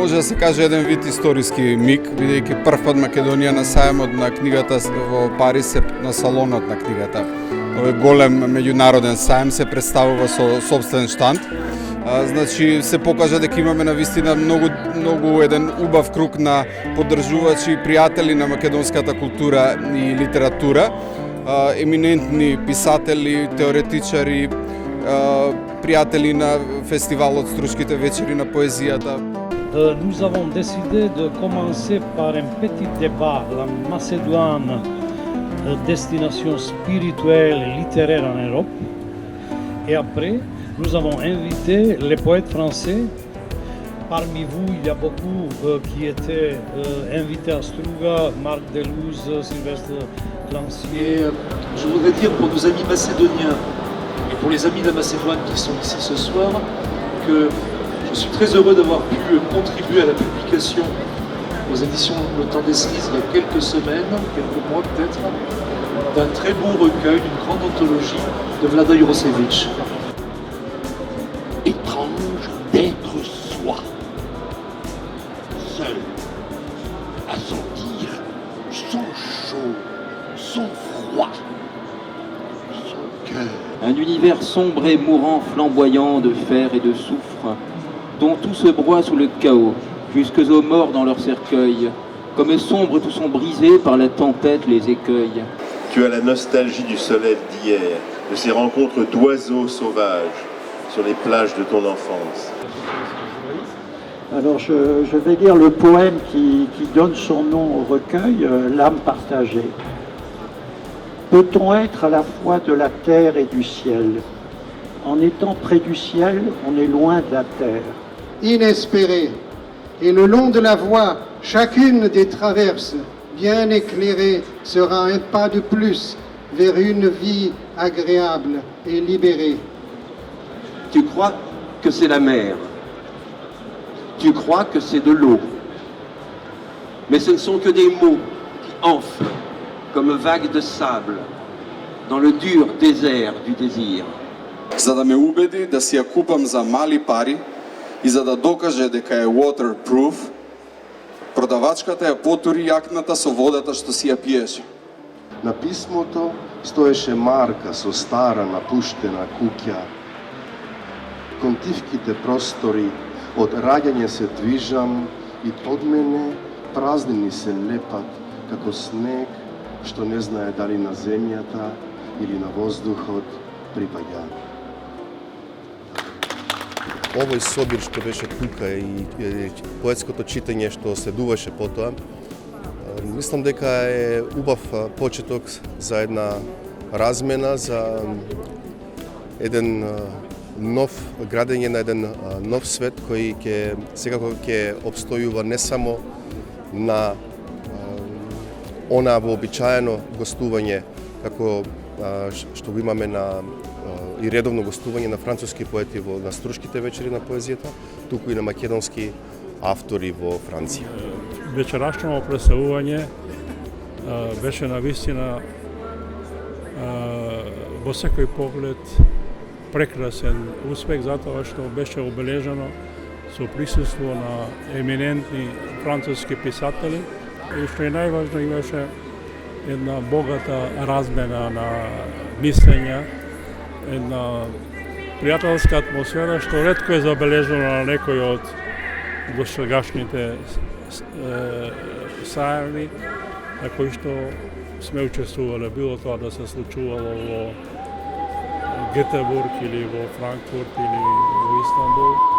може да се каже еден вид историски миг, бидејќи прв пат Македонија на сајмот на книгата во Париз на салонот на книгата. Овој голем меѓународен сајм се представува со сопствен штанд. Значи се покажа дека имаме навистина многу еден убав круг на поддржувачи и пријатели на македонската култура и литература, еминентни писатели, теоретичари, пријатели на фестивалот Струшките вечери на поезијата. Nous avons décidé de commencer par un petit débat, la Macédoine, destination spirituelle et littéraire en Europe. Et après, nous avons invité les poètes français. Parmi vous, il y a beaucoup qui étaient invités à Struga, Marc Delouze, Sylvestre Lancier. Je voudrais dire pour nos amis macédoniens et pour les amis de la Macédoine qui sont ici ce soir que je suis très heureux d'avoir pu contribuer à la publication aux éditions Le Temps des Cerises il y a quelques semaines, quelques mois peut-être, d'un très beau recueil, d'une grande anthologie de Vlada Jurosevic. Étrange d'être soi, seul, à sentir son chaud, son froid, son cœur. Un univers sombre et mourant, flamboyant de fer et de soufre, dont tout se broie sous le chaos, jusque aux morts dans leur cercueil, comme sombres tout sont brisés par la tempête les écueils. Tu as la nostalgie du soleil d'hier, de ces rencontres d'oiseaux sauvages sur les plages de ton enfance. Alors je vais lire le poème qui donne son nom au recueil, L'âme partagée. Peut-on être à la fois de la terre et du ciel? En étant près du ciel, on est loin de la terre. Inespéré, et le long de la voie, chacune des traverses bien éclairée sera un pas de plus vers une vie agréable et libérée. Tu crois que c'est la mer, tu crois que c'est de l'eau, mais ce ne sont que des mots qui enflent comme vagues de sable dans le dur désert du désir. За да ме убеди да си ја купам за мали пари и за да докаже дека е waterproof, продавачката ја потури јакната со водата што си ја пиеше. Na pismoto stoješe Marka со stara napuštena kuća. Kontivkite prostori, od rađanja se dvižam i pod mene praznini se lepat, kako sneg, što ne zna da li na zemljata ili na vozduhot pripada. Овој собир што беше тука и поетското читање што следуваше потоа, мислам дека е убав почеток за една размена, за еден нов градење на еден нов свет кој ќе секако ќе обстојува не само на она вообичаено гостување како што го имаме на и редовно гостување на француски поети на Струшките вечери на поезијата, туку и на македонски автори во Франција. Вечерашното представување беше навистина во секој поглед прекрасен успех, затоа што беше обележано со присуство на еминентни француски писатели и што е најважно, имаше една богата размена на мислења, една пријателска атмосфера што ретко е забележено на некој од досегашните сајми на кои што сме учествувале, било тоа да се случувало во Гетебург или во Франкфурт или во Истанбул.